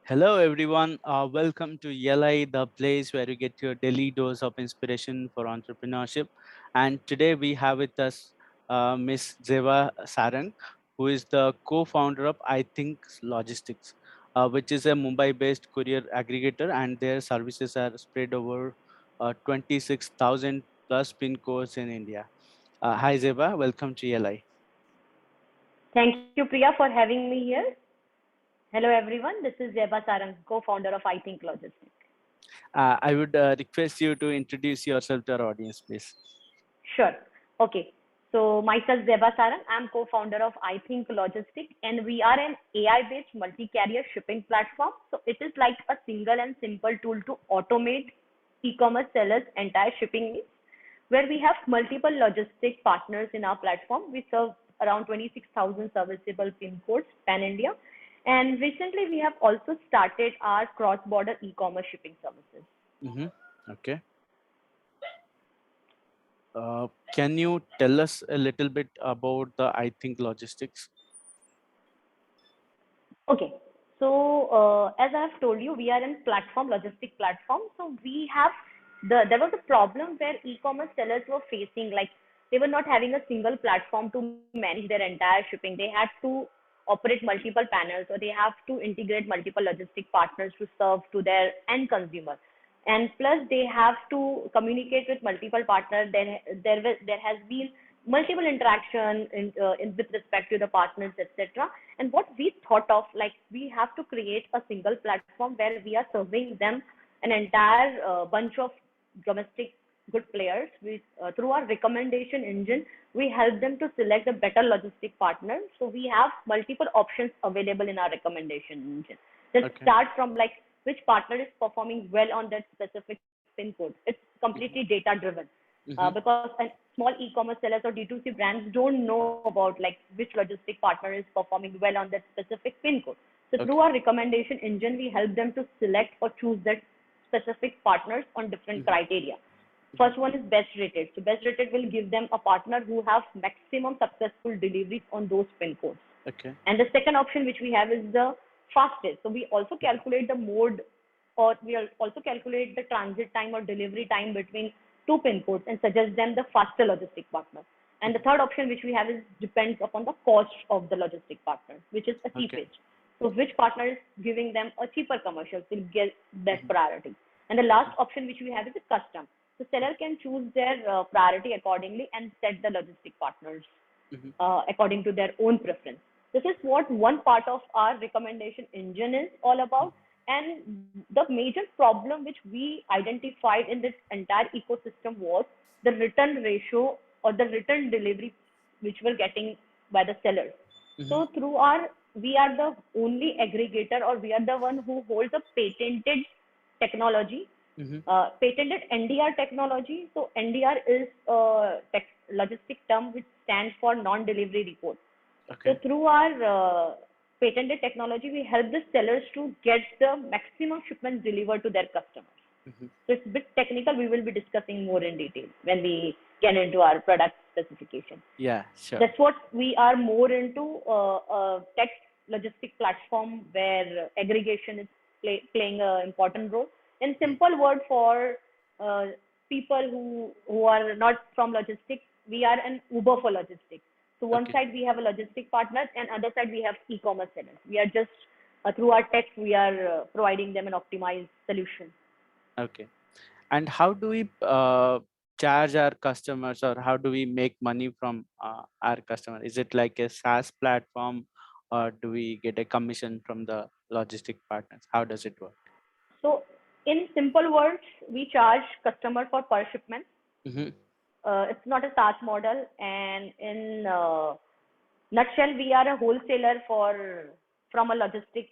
Hello, everyone. Welcome to ELI, the place where you get your daily dose of inspiration for entrepreneurship. And today we have with us Miss Zaiba Sarang, who is the co-founder of iThink Logistics, which is a Mumbai-based courier aggregator, and their services are spread over 26,000 plus pin codes in India. Hi, Zaiba. Welcome to ELI. Thank you, Priya, for having me here. Hello, everyone. This is Zaiba Sarang, co-founder of iThink Logistics. I would request you to introduce yourself to our audience, please. Sure. Okay. So myself, Zaiba Sarang. I'm co-founder of iThink Logistics, and we are an AI-based multi-carrier shipping platform. So it is like a single and simple tool to automate e-commerce sellers' entire shipping needs, where we have multiple logistic partners in our platform. We serve around 26,000 serviceable PIN codes pan-India. And recently, we have also started our cross-border e-commerce shipping services. Mm-hmm. Okay. Can you tell us a little bit about the iThink logistics? Okay. So, as I have told you, we are in platform, logistic platform. So we have there was a problem where e-commerce sellers were facing, like they were not having a single platform to manage their entire shipping. They had to operate multiple panels, or they have to integrate multiple logistic partners to serve to their end consumer. And plus, they have to communicate with multiple partners. There has been multiple interaction in with respect to the partners, etc. And what we thought of, like, we have to create a single platform where we are serving them an entire bunch of domestic good players. Through our recommendation engine, we help them to select a better logistic partner. So we have multiple options available in our recommendation engine. Let's Okay. start from, like, which partner is performing well on that specific pin code. It's completely Mm-hmm. data driven. Mm-hmm. Because a small e-commerce sellers or D2C brands don't know about, like, which logistic partner is performing well on that specific pin code. So through Okay. our recommendation engine, we help them to select or choose that specific partners on different Mm-hmm. criteria. Mm-hmm. First one is best rated. So best rated will give them a partner who have maximum successful deliveries on those pin codes. Okay. And the second option which we have is the fastest. So we also calculate the mode, or we also calculate the transit time or delivery time between two pin codes and suggest them the faster logistic partner. And the Mm-hmm. third option which we have is depends upon the cost of the logistic partner, which is a Okay. cheapest. So which partner is giving them a cheaper commercial will get that Mm-hmm. priority. And the last option which we have is a custom. The seller can choose their priority accordingly and set the logistic partners Mm-hmm. according to their own preference. This is what one part of our recommendation engine is all about. And the major problem which we identified in this entire ecosystem was the return ratio or the return delivery which we're getting by the sellers. Mm-hmm. So through our, we are the only aggregator, or we are the one who holds a patented technology, Mm-hmm. patented NDR technology. So NDR is a logistic term which stands for non-delivery report. So Okay. through our patented technology, we help the sellers to get the maximum shipments delivered to their customers. Mm-hmm. So it's a bit technical. We will be discussing more in detail when we get into our product specification. Yeah, sure. That's what we are more into, a tech logistic platform where aggregation is playing an important role. In simple word, for uh, people who are not from logistics, we are an Uber for logistics. So one Okay. side we have a logistic partner, and other side we have e-commerce sellers. We are just through our tech, we are providing them an optimized solution. Okay. And how do we charge our customers, or how do we make money from our customer? Is it like a SaaS platform, or do we get a commission from the logistic partners? How does it work? So in simple words, we charge customer for per shipment. Mm-hmm. It's not a SaaS model, and in nutshell, we are a wholesaler for from a logistic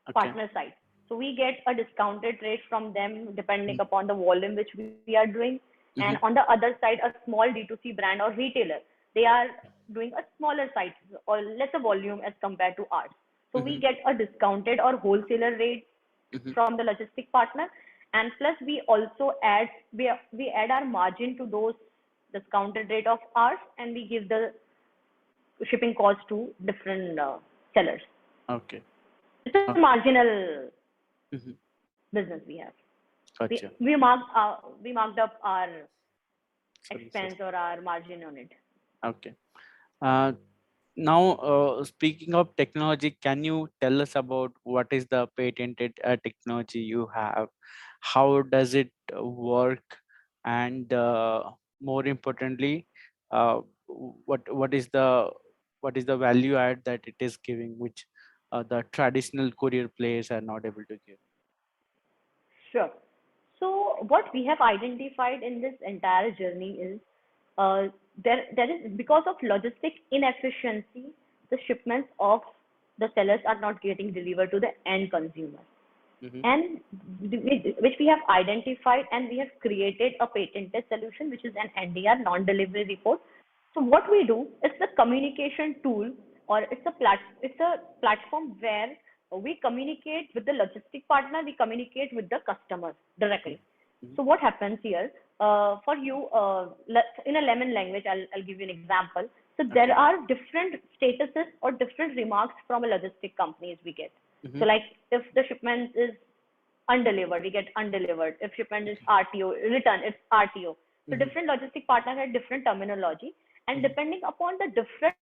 Okay. partner side. So we get a discounted rate from them depending Mm-hmm. upon the volume which we are doing. And Mm-hmm. on the other side, a small D2C brand or retailer, they are doing a smaller size or lesser volume as compared to ours. So we Mm-hmm. get a discounted or wholesaler rate Mm-hmm. from the logistic partner, and plus we also we add our margin to those discounted rate of ours, and we give the shipping cost to different sellers. Okay. It's a Okay. marginal Mhm. business we have. We Gotcha. we marked we marked up our Services. expense or our margin on it. Okay. Uh, Now, speaking of technology, can you tell us about what is the patented technology you have? How does it work? And more importantly, what is the value add that it is giving, which the traditional courier players are not able to give? Sure. So what we have identified in this entire journey is there is because of logistic inefficiency, the shipments of the sellers are not getting delivered to the end consumer. Mm-hmm. And which we have identified, and we have created a patented solution, which is an NDR, non-delivery report. So what we do is the communication tool, or it's a platform where we communicate with the logistic partner, we communicate with the customer directly. Mm-hmm. So what happens here? For you, in a lemon language, I'll give you an example. So there Okay. are different statuses or different remarks from a logistic companies we get. Mm-hmm. So like if the shipment is undelivered, we get undelivered. If shipment is Okay. RTO, return, it's RTO. So Mm-hmm. different logistic partners have different terminology, and Mm-hmm. depending upon the different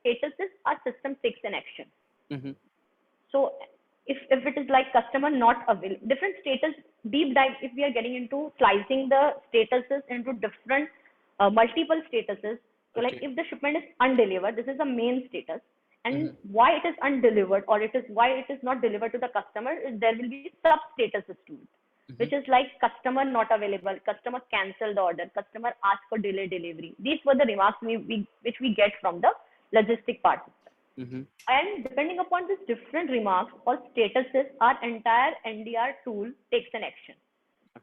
statuses, our system takes an action. Mm-hmm. So if it is like customer not available, different status deep dive. If we are getting into slicing the statuses into different multiple statuses, so like Okay. if the shipment is undelivered, this is the main status, and Mm-hmm. why it is undelivered or it is why it is not delivered to the customer is there will be sub statuses to it, which Mm-hmm. is like customer not available, customer cancel the order, customer ask for delay delivery. These were the remarks which we get from the logistic part. Mm-hmm. And depending upon these different remarks or statuses, our entire NDR tool takes an action.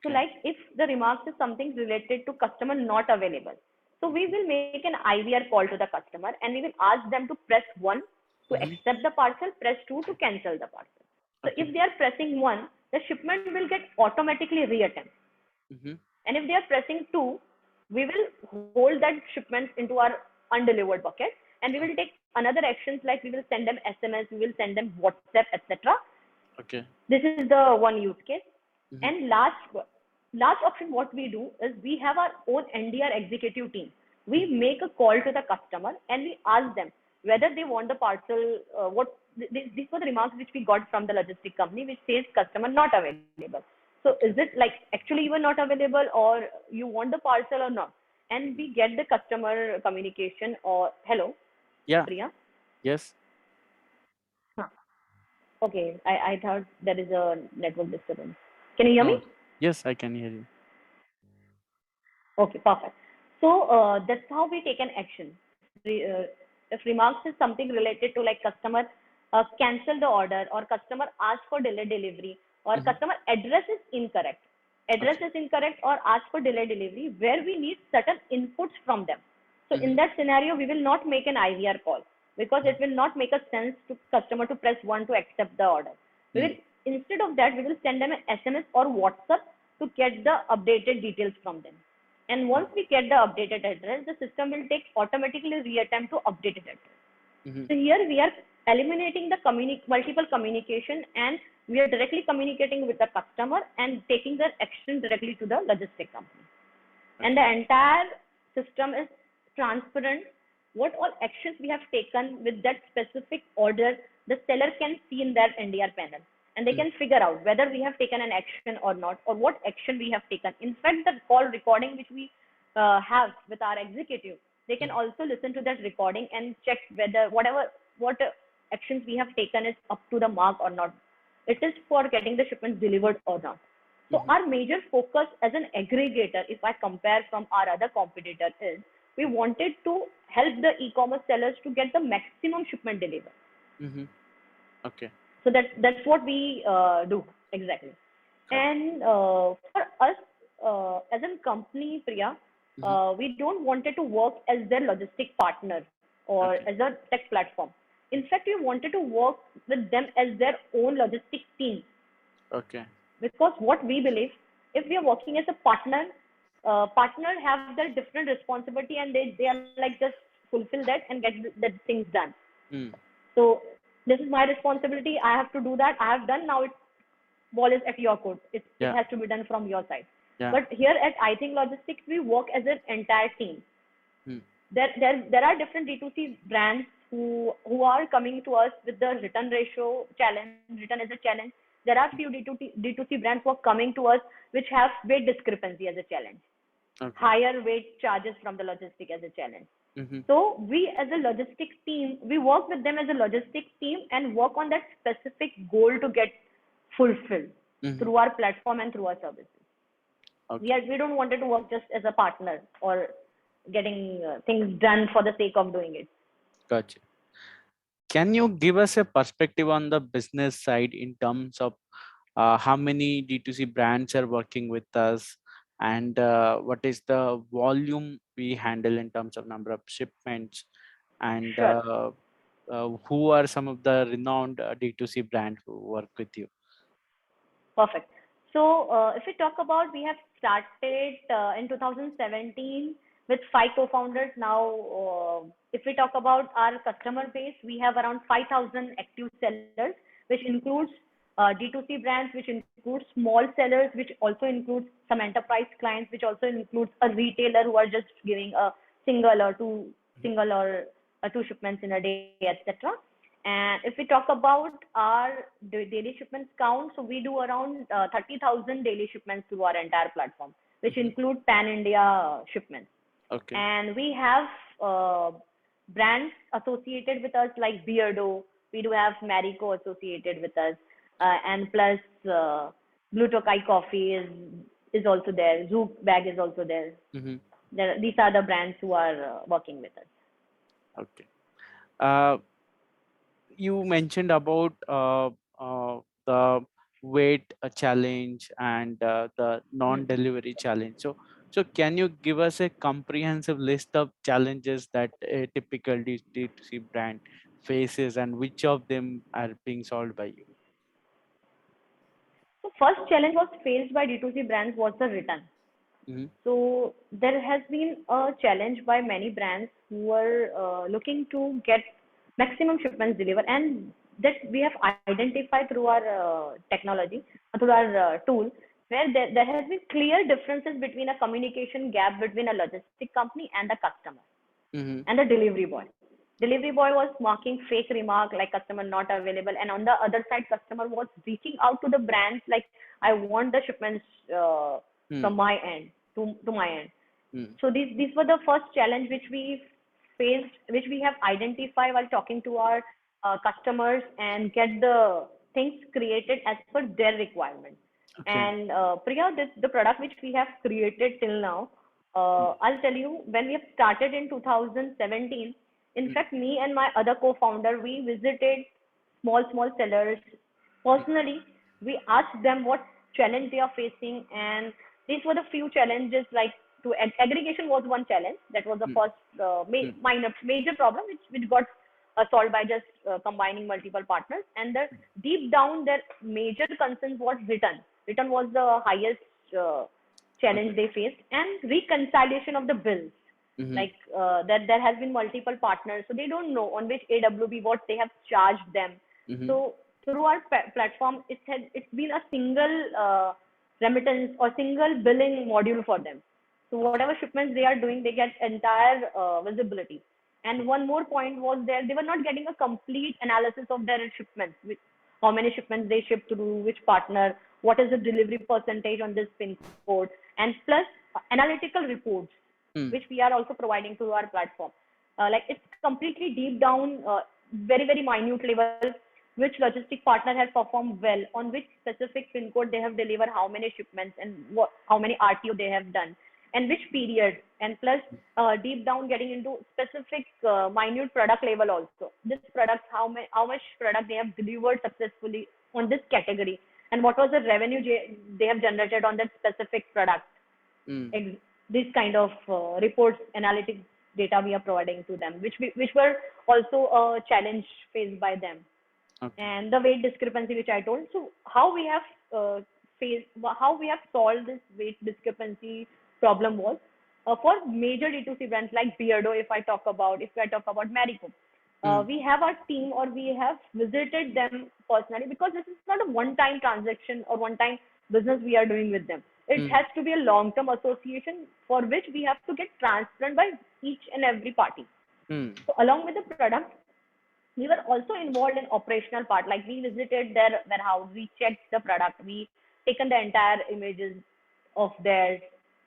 So Okay. like if the remarks is something related to customer not available, so we will make an IVR call to the customer and we will ask them to press 1 to Mm-hmm. accept the parcel, press 2 to cancel the parcel. So Okay. if they are pressing 1, the shipment will get automatically reattempt. Mm-hmm. And if they are pressing 2, we will hold that shipment into our undelivered bucket, and we will take another actions like we will send them SMS, we will send them WhatsApp, etc. Okay. This is the one use case. Mm-hmm. And last option, what we do is we have our own NDR executive team. We Mm-hmm. make a call to the customer and we ask them whether they want the parcel. These were the remarks which we got from the logistic company, which says customer not available. So is it Okay. like actually you were not available, or you want the parcel or not? And Mm-hmm. we get the customer communication or hello, Yeah. Priya. Yes. Huh. Okay, I thought there is a network disturbance. Can you hear me? No. Yes, I can hear you. Okay, perfect. So that's how we take an action. If remarks is something related to like customer cancel the order, or customer ask for delay delivery, or Mm-hmm. customer address is incorrect. Address Okay. is incorrect or ask for delay delivery where we need certain inputs from them. So Mm-hmm. in that scenario, we will not make an IVR call because it will not make a sense to customer to press 1 to accept the order. We Mm-hmm. will instead of that we will send them an SMS or WhatsApp to get the updated details from them. And once we get the updated address, the system will take automatically reattempt to updated address. Mm-hmm. So here we are eliminating the multiple communication, and we are directly communicating with the customer and taking the action directly to the logistic company. And the Okay. entire system is transparent. What all actions we have taken with that specific order, the seller can see in their NDR panel, and they Mm-hmm. can figure out whether we have taken an action or not, or what action we have taken. In fact, the call recording which we have with our executive, they can Mm-hmm. also listen to that recording and check whether what actions we have taken is up to the mark or not. It is for getting the shipments delivered or not. So Mm-hmm. our major focus as an aggregator, if I compare from our other competitor, is we wanted to help the e-commerce sellers to get the maximum shipment delivered. Mm-hmm. Okay. So that's what we do exactly. Got it. And for us as a company, Priya, Mm-hmm. we don't wanted to work as their logistic partner or Okay. as a tech platform. In fact, we wanted to work with them as their own logistic team, Okay. because what we believe, if we are working as a partner, partner have their different responsibility, and they are like just fulfill that and get the things done. Mm. So This is my responsibility. I have to do that. I have done. Now it's ball is at your court. It Yeah. has to be done from your side. Yeah. But here at iThink Logistics, we work as an entire team. Mm. There are different D2C brands who are coming to us with the return ratio challenge, return as a challenge. There are few D2C brands who are coming to us which have weight discrepancy as a challenge, Okay. higher weight charges from the logistic as a challenge. Mm-hmm. So we as a logistics team, we work with them as a logistics team and work on that specific goal to get fulfilled Mm-hmm. through our platform and through our services. Okay. We don't want to work just as a partner or getting things done for the sake of doing it. Gotcha. Can you give us a perspective on the business side in terms of how many D2C brands are working with us, and what is the volume we handle in terms of number of shipments, and Sure. who are some of the renowned D2C brands who work with you? Perfect. So, if we talk about, we have started in 2017 with 5 co-founders. Now, if we talk about our customer base, we have around 5,000 active sellers, which includes D2C brands, which includes small sellers, which also includes some enterprise clients, which also includes a retailer who are just giving a single or two Mhm. single or two shipments in a day, etc. And if we talk about our daily shipments count, so we do around 30,000 daily shipments through our entire platform, which Mhm. include pan India shipments. Okay. And we have brands associated with us like Beardo. We do have Marico associated with us, and plus Blue Tokai Coffee is also there. Zoop Bag is also there. Hmm. These are the brands who are working with us. Okay. Uh, you mentioned about the weight challenge and the Hmm. non-delivery challenge. So can you give us a comprehensive list of challenges that a typical D2C brand faces, and which of them are being solved by you? So first challenge was faced by D2C brands was the return. Mm-hmm. So there has been a challenge by many brands who are looking to get maximum shipments delivered, and that we have identified through our technology, through our tool, where there has been clear differences between a communication gap between a logistic company and the customer Mm-hmm. and the delivery boy. Delivery boy was marking fake remark like customer not available, and on the other side, customer was reaching out to the brands like I want the shipments from my end to my end. Mm-hmm. So these were the first challenge which we faced, which we have identified while talking to our customers and get the things created as per their requirement. Okay. And Priya, the product which we have created till now, I'll tell you, when we have started in 2017, in Mm-hmm. fact, me and my other co-founder, we visited small sellers personally. We asked them what challenge they are facing, and these were the few challenges like to aggregation was one challenge. That was the first minor major problem which got solved by just combining multiple partners. And the deep down, their major concern was return. Return was the highest challenge Okay. they faced, and reconciliation of the bills. Mm-hmm. Like that, there has been multiple partners, so they don't know on which AWB what they have charged them. Mm-hmm. So through our platform, it's been a single remittance or single billing module for them. So whatever shipments they are doing, they get entire visibility. And one more point was there, they were not getting a complete analysis of their shipments, how many shipments they ship through which partner, what is the delivery percentage on this pin code, and plus analytical reports, Mm-hmm. which we are also providing through our platform. Like it's completely deep down, very minute level, which logistic partner has performed well, on which specific pin code they have delivered how many shipments and how many RTO they have done, and which period, and plus deep down getting into specific minute product level also. This product, how much product they have delivered successfully on this category, and what was the revenue they have generated on that specific product. Mm-hmm. This kind of reports, analytics data we are providing to them, which were also a challenge faced by them. Okay. And the weight discrepancy which I told. So how we have faced, how we have solved this weight discrepancy problem was for major D2C brands like Beardo, if I talk about Marico. We have our team or we have visited them personally, because this is not a one time transaction or one time business we are doing with them. It mm, has to be a long term association for which we have to get transparent by each and every party. mm, So along with the product, we were also involved in operational part. Like we visited their warehouse, we checked the product, we taken the entire images of theirs,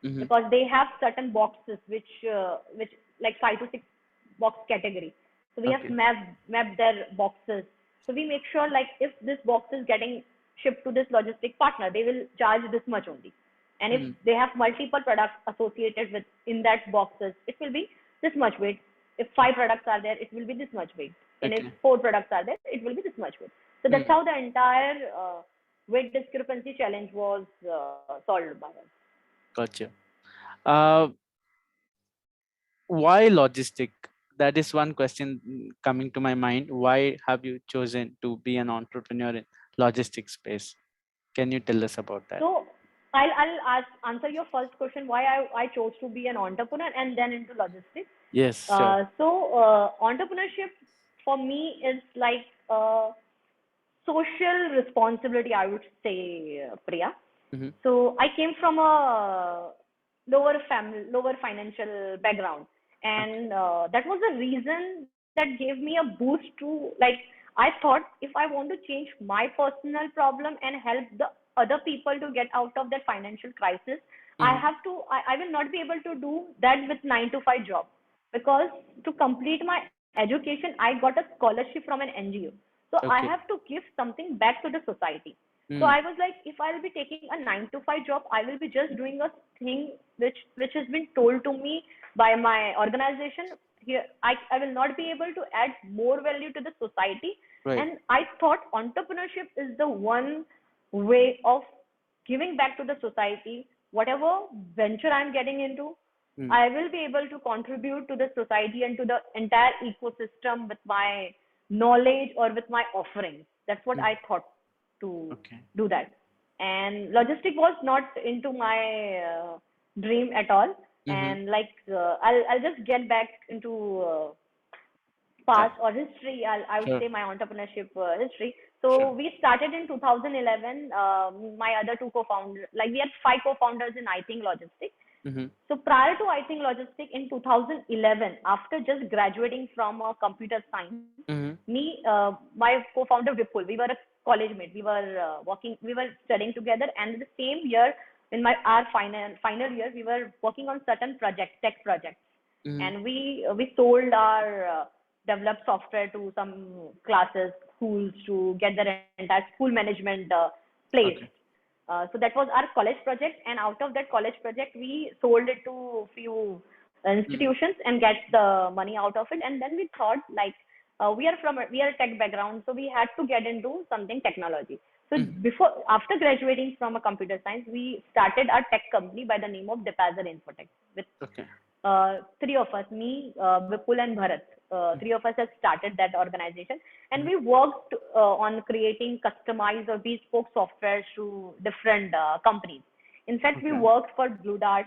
mm, because they have certain boxes which like 5 to 6 box category. So we have okay. mapped their boxes. So we make sure like if this box is getting shipped to this logistic partner, they will charge this much only. And if Mm, they have multiple products associated with in that boxes, it will be this much weight. If 5 products are there, it will be this much weight. And if okay. 4 products are there, it will be this much weight. So that's Mm, how the entire weight discrepancy challenge was solved by us. gotcha. Uh, why logistic? That is one question coming to my mind. Why have you chosen to be an entrepreneur in logistics space? Can you tell us about that? So answer your first question, why I chose to be an entrepreneur and then into logistics. Yes, sure. Entrepreneurship for me is like social responsibility, I would say, Priya. Mm-hmm. So I came from a lower financial background, Okay. and that was the reason that gave me a boost to like. I thought if I want to change my personal problem and help the other people to get out of their financial crisis, I Mm-hmm. have to. I will not be able to do that with 9 to 5 job, because to complete my education, I got a scholarship from an NGO. So I have Okay. to give something back to the society. So I Mm, was like, if I'll be taking a 9 to 5 job, I will be just doing a thing which has been told to me by my organization. Here, I will not be able to add more value to the society. right. And I thought entrepreneurship is the one way of giving back to the society. Whatever venture I'm getting into, Mm, I will be able to contribute to the society and to the entire ecosystem with my knowledge or with my offerings. That's what mm, I thought to okay. do that. And logistic was not into my dream at all. Mm-hmm. And like I'll just get back into Yeah. past or history. I would Sure. say my entrepreneurship history. Sure. So we started in 2011. My other two co-founders, like we had 5 co-founders in iThink Logistics. Mm-hmm. So prior to iThink Logistics in 2011, after just graduating from computer science, Mm-hmm. my co-founder Vipul, we were a college mate. We were studying together, and the same year in our final year, we were working on certain projects, tech projects, Mm-hmm. and we sold our developed software to some classes, schools to get their entire school management placed. Okay. So that was our college project, and out of that college project, we sold it to few Mm, institutions and get the money out of it. And then we thought like we are a tech background, so we had to get into something technology. So mm-hmm. before after graduating from a computer science, we started our tech company by the name of Depazer Infotech with Okay. 3 of us, me, Vipul, and Bharat. Mm, 3 of us have started that organization, and mm, we worked on creating customized or bespoke softwares to different companies. In fact, we okay. worked for Blue Dart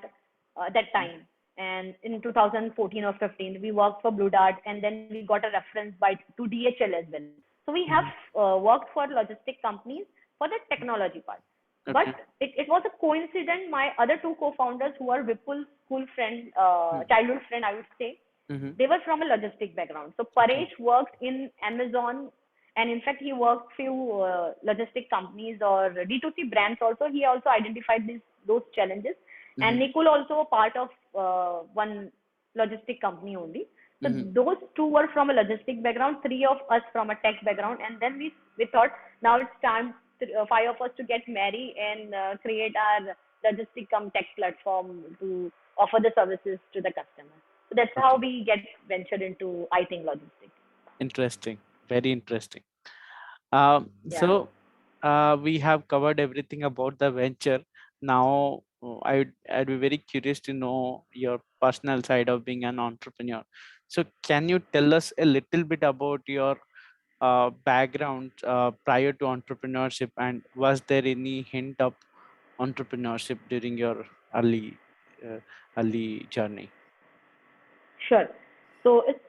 that Mm, time, and in 2014 or 15, we worked for Blue Dart, and then we got a reference by to DHL as well. So we have mm-hmm. worked for logistic companies for the technology part. But Okay. it was a coincidence. My other two co-founders, who are Vipul's school friend, Mm, childhood friend, I would say, mm-hmm. they were from a logistic background. So Okay. Paresh worked in Amazon, and in fact, he worked few logistic companies or D2C brands. Also, he also identified those challenges. Mm-hmm. And Nicole also a part of one logistic company only. So Mm-hmm. those two were from a logistic background, 3 of us from a tech background, and then we thought now it's time 5 of us to get married and create our logistic come tech platform to offer the services to the customer. So that's how Okay. we get ventured into iThink Logistics. Interesting. Very interesting. Yeah. We have covered everything about the venture. Now, I'd be very curious to know your personal side of being an entrepreneur. So, can you tell us a little bit about your background prior to entrepreneurship, and was there any hint of entrepreneurship during your uh, early journey? Sure. So it's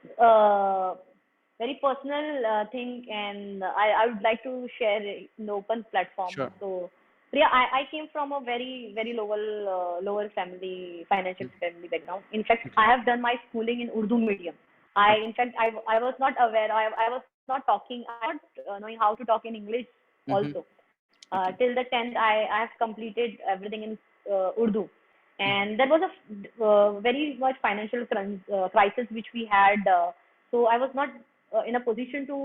very personal thing, and I would like to share in the open platform. Sure. So, Priya, I came from a very lower family, financial Mhm. family background. In fact, Okay. I have done my schooling in Urdu medium. I, Okay. in fact, I was not aware. I was not talking. I was not knowing how to talk in English Hmm. also. Okay. Till the 10th, I have completed everything in Urdu. Hmm. And that was a very much financial crisis which we had. So I was not in a position to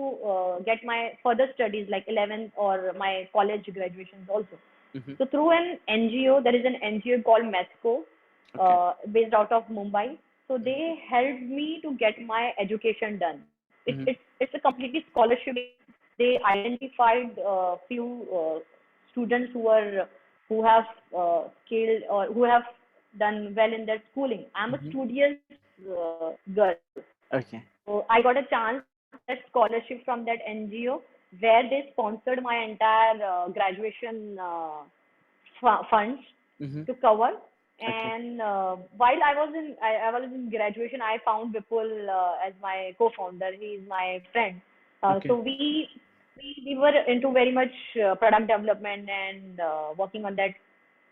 get my further studies like 11th or my college graduations also. Hmm. So through an NGO, there is an NGO called Marico, Okay. based out of Mumbai. So Hmm. they helped me to get my education done. Hmm. It's a completely scholarship based. They identified few students who have skilled or who have done well in their schooling. I'm a Hmm. studious girl, Okay. so I got a chance to get that scholarship from that NGO where they sponsored my entire graduation funds Hmm. to cover. Okay. And while I was in graduation, I found Vipul as my co-founder. He is my friend. Okay. So we were into very much product development and working on that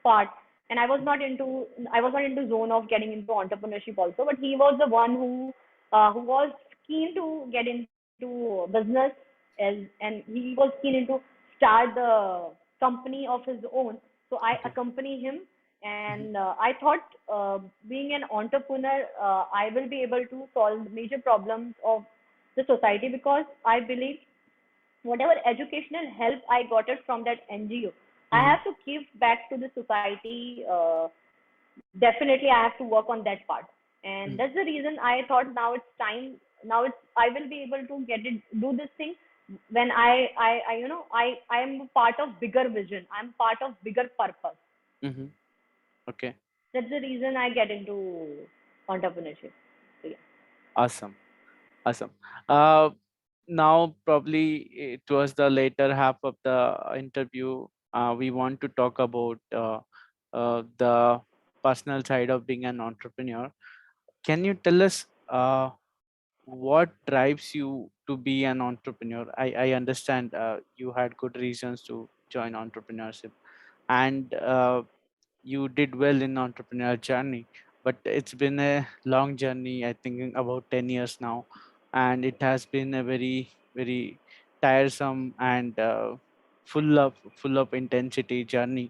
part. And I was not into zone of getting into entrepreneurship also. But he was the one who was keen to get into business, and he was keen into start the company of his own. So I Okay. accompany him, Hmm. and I thought, being an entrepreneur, I will be able to solve major problems of the society, because I believe whatever educational help I got it from that NGO, I Hmm. have to give back to the society. Definitely, I have to work on that part, and Hmm. that's the reason I thought now it's time. Now it's I will be able to get it do this thing when I I am part of bigger vision. I'm part of bigger purpose. Hmm. Okay. That's the reason I get into entrepreneurship. So, yeah. Awesome. Awesome. Uh, Now, probably towards the later half of the interview, we want to talk about the personal side of being an entrepreneur. Can you tell us what drives you to be an entrepreneur? I understand you had good reasons to join entrepreneurship, and you did well in entrepreneur journey, but it's been a long journey, I think about 10 years now, and it has been a very tiresome and full of intensity journey.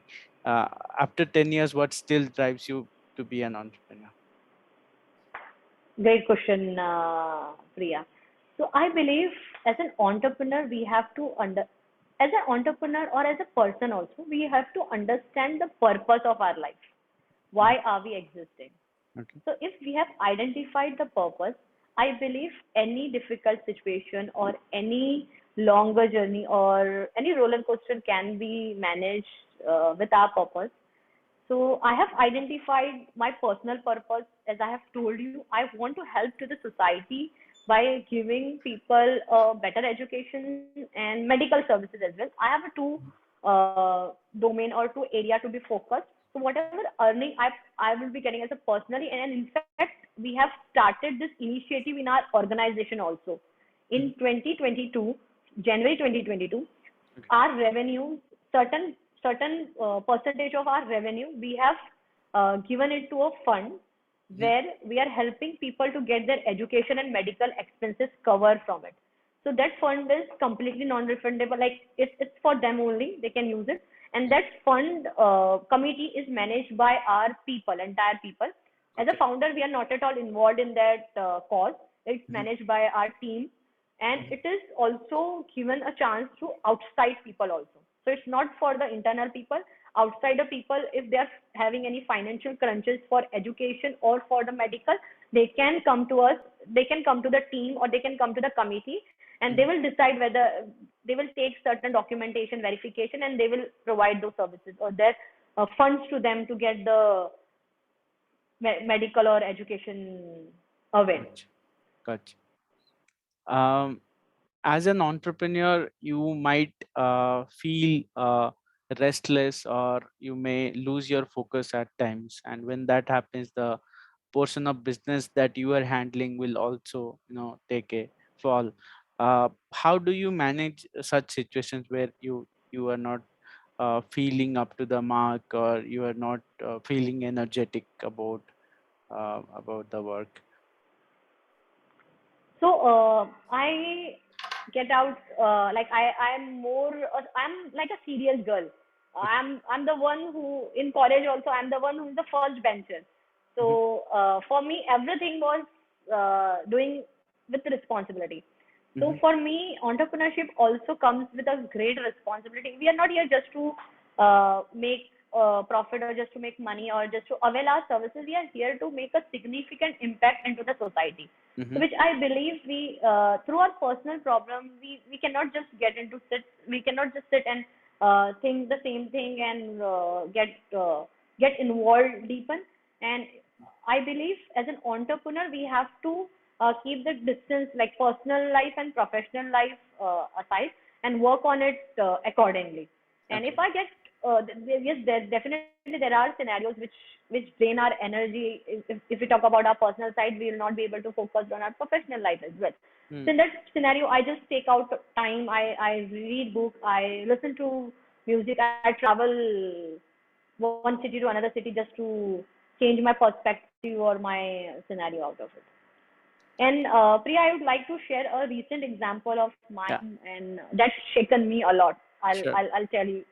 uh, After 10 years, what still drives you to be an entrepreneur? Great question, Priya. So I believe as an entrepreneur, as an entrepreneur or as a person also, we have to understand the purpose of our life. Mhm. Why are we existing? Okay. So if we have identified the purpose, I believe any difficult situation or any longer journey or any roller coaster can be managed with our purpose. So I have identified my personal purpose. As I have told you, I want to help to the society by giving people a better education and medical services as well. I have a two domain or two area to be focused. So whatever earning I will be getting as a personally, and in fact we have started this initiative in our organization also. In Mhm. 2022, January 2022, Okay. our revenue, certain percentage of our revenue, we have given it to a fund Mhm. where we are helping people to get their education and medical expenses covered from it. So that fund is completely non-refundable. Like it's for them only; they can use it. And that fund committee is managed by our people, entire people. As a Okay. founder, we are not at all involved in that cause. It's Mhm. managed by our team, and Mhm. it is also given a chance to outside people also. So it's not for the internal people. Outsider people, if they are having any financial crunches for education or for the medical, they can come to us. They can come to the team or they can come to the committee, and they Mhm. will decide whether they will take certain documentation verification, and they will provide those services or their funds to them to get the medical or education away. Gotcha. Gotcha. um, as an entrepreneur, you might feel restless, or you may lose your focus at times, and when that happens, the portion of business that you are handling will also take a fall. How do you manage such situations where you are not feeling up to the mark, or you are not feeling energetic about the work? So I get out like I'm more I'm like a serious girl. Okay. I'm the one who in college also I'm the one who's the first bencher. Hmm. So for me everything was doing with responsibility. So Hmm. for me, entrepreneurship also comes with a great responsibility. We are not here just to make profit or just to make money or just to avail our services. We are here to make a significant impact into the society. So Hmm. which I believe we, through our personal problem, we cannot just get into sit. We cannot just sit and think the same thing and get involved deepen. And I believe as an entrepreneur, we have to keep the distance like personal life and professional life aside and work on it accordingly. And if Okay. I get yes, definitely there are scenarios which drain our energy. If we talk about our personal side, we will not be able to focus on our professional life as well. So Hmm. in that scenario, I just take out time. I read book. I listen to music. I travel one city to another city just to change my perspective or my scenario out of it. And Priya, I would like to share a recent example of Yeah. mine, and that's shaken me a lot. Sure. I'll tell you.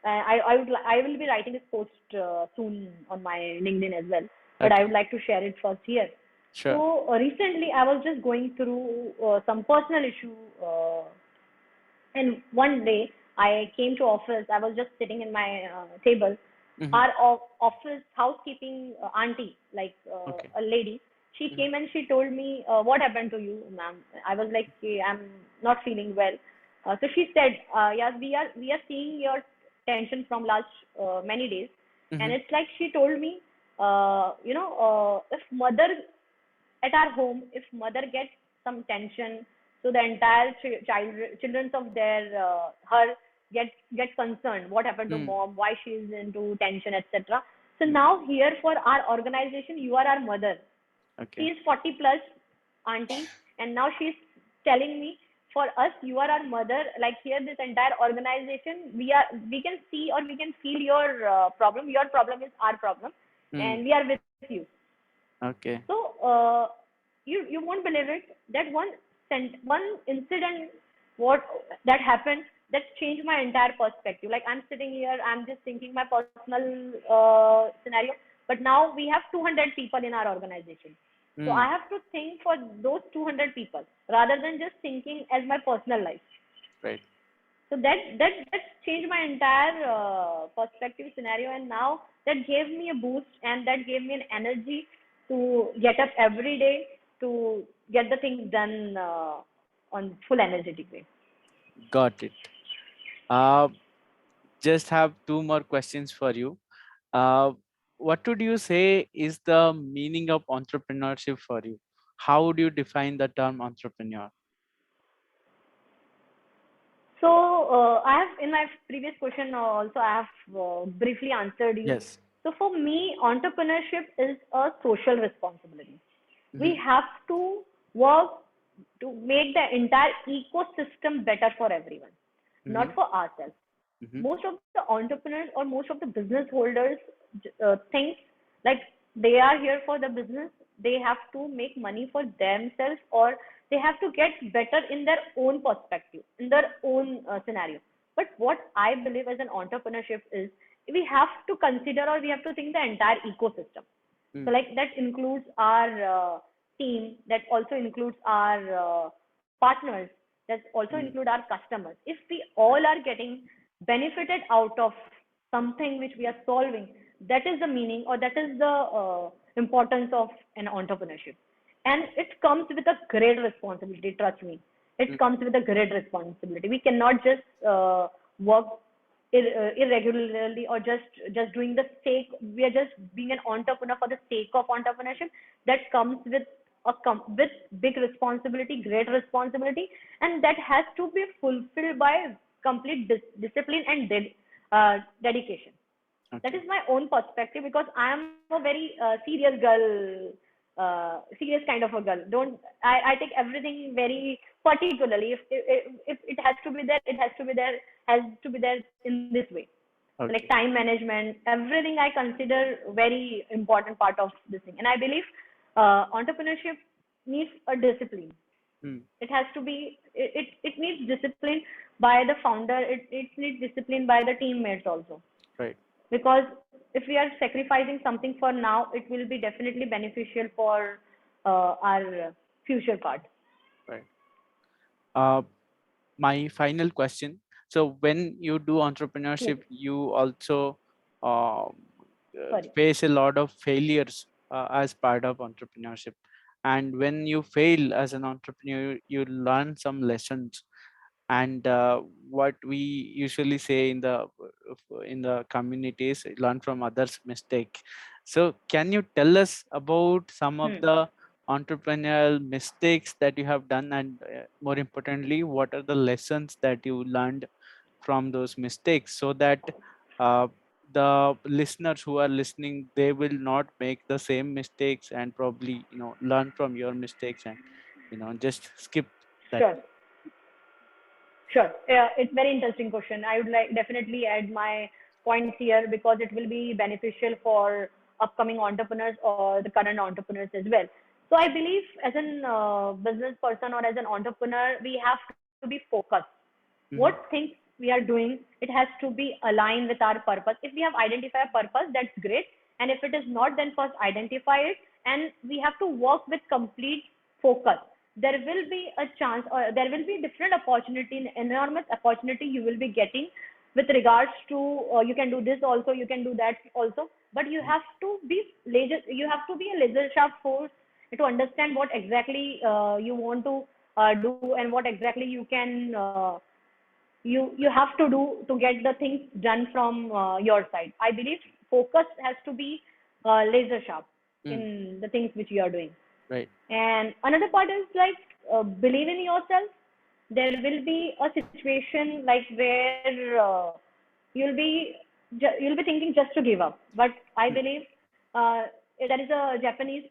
I will be writing this post soon on my LinkedIn as well, but I Okay. would like to share it first here. Sure. So recently, I was just going through some personal issue, and one day I came to office. I was just sitting in my table. Hmm. Our office housekeeping auntie, like Okay. a lady, she Hmm. came and she told me, "What happened to you, ma'am?" I was like, "Okay, I'm not feeling well." So she said, "Yeah, we are seeing your tension from last many days," and Hmm. it's like she told me, if mother at our home, if mother gets some tension, so the entire children of their her get concerned. What happened to Hmm. mom? Why she is into tension, etc. So now here for our organization, you are our mother. She Okay. is 40 plus auntie, and now she's telling me, for us you are our mother. Like here, this entire organization, we can see or we can feel your problem. Your problem is our problem, Hmm. and we are with you. Okay. So you won't believe it that one incident what that happened that changed my entire perspective. Like I'm sitting here, I'm just thinking my personal scenario, but now we have 200 people in our organization. So I Hmm. have to think for those 200 people rather than just thinking as my personal life. Right. So that changed my entire perspective scenario, and now that gave me a boost and that gave me an energy to get up every day to get the things done on full energetic way. Got it. Uh, just have two more questions for you. Uh, what would you say is the meaning of entrepreneurship for you? How would you define the term entrepreneur? So I have in my previous question also I have briefly answered you. Yes. So for me, entrepreneurship is a social responsibility. We Hmm. have to work to make the entire ecosystem better for everyone, Hmm. not for ourselves. Hmm. Most of the entrepreneurs or most of the business holders think like they are here for the business. They have to make money for themselves, or they have to get better in their own perspective, in their own scenario. But what I believe as an entrepreneurship is we have to consider or we have to think the entire ecosystem. So Hmm. like that includes our team, that also includes our partners, that also include Hmm. our customers. If we all are getting benefited out of something which we are solving, that is the meaning or that is the importance of an entrepreneurship. And it comes with a great responsibility, trust me. It Hmm. comes with a great responsibility. We cannot just work irregularly or just doing the sake. We are just being an entrepreneur for the sake of entrepreneurship. That comes with with big responsibility, great responsibility, and that has to be fulfilled by complete discipline and dedication. That is Okay. my own perspective because I am a very serious girl, serious kind of a girl. Don't I take everything very particularly if it has to be there, it has to be there in this way. Like Okay. time management, everything I consider very important part of this thing. And I believe entrepreneurship needs a discipline. Hmm. It has to be, it needs discipline by the founder, it needs discipline by the teammates also. Right. Because if we are sacrificing something for now, it will be definitely beneficial for our future part. Right. Uh, my final question. So when you do Yes, entrepreneurship, you also uh, sorry. face a lot of failures as part of entrepreneurship. And when you fail as an entrepreneur, you learn some lessons. And what we usually say in the communities, learn from others' mistake. So can you tell us about some of Hmm. the entrepreneurial mistakes that you have done, and more importantly, what are the lessons that you learned from those mistakes, so that uh, the listeners who are listening, they will not make the same mistakes, and probably learn from your mistakes, and just skip that. Sure. Sure. It's very interesting question. I would like definitely add my points here because it will be beneficial for upcoming entrepreneurs or the current entrepreneurs as well. So I believe as an business person or as an entrepreneur, we have to be focused. What Hmm. things we are doing, it has to be aligned with our purpose. If we have identified a purpose, that's great. And if it is not, then first identify it. And we have to work with complete focus. There will be a chance, or there will be different opportunity, enormous opportunity you will be getting with regards to you can do this also, you can do that also. But you have to be laser, you have to be a laser sharp force to understand what exactly you want to do and what exactly you can you have to do to get the things done from your side. I believe focus has to be laser sharp Mm. in the things which you are doing. Right. And another part is like believe in yourself. There will be a situation like where you'll be you'll be thinking just to give up. But I Mm. believe there is a Japanese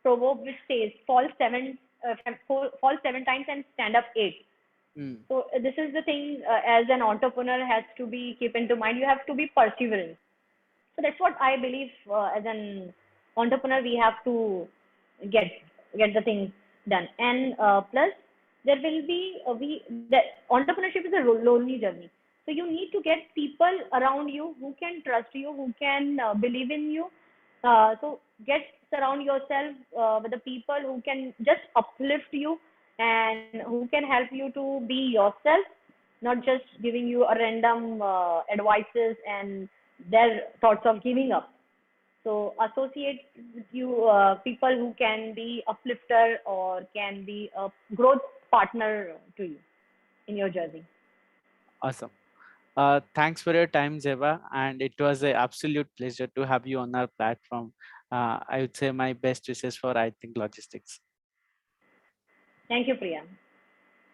proverb which says fall 7 times and stand up 8. Mm. So this is the thing as an entrepreneur has to be keep into mind. You have to be perseverant. So that's what I believe as an entrepreneur we have to get get the things done. And plus there will be the entrepreneurship is a lonely journey. So you need to get people around you who can trust you, who can believe in you. So get surround yourself with the people who can just uplift you and who can help you to be yourself, not just giving you a random advices and their thoughts of giving up. So associate with you people who can be uplifter or can be a growth partner to you in your journey. Awesome. Thanks for your time, Zeba, and it was an absolute pleasure to have you on our platform. I would say my best wishes for iThink Logistics. Thank you, Priya.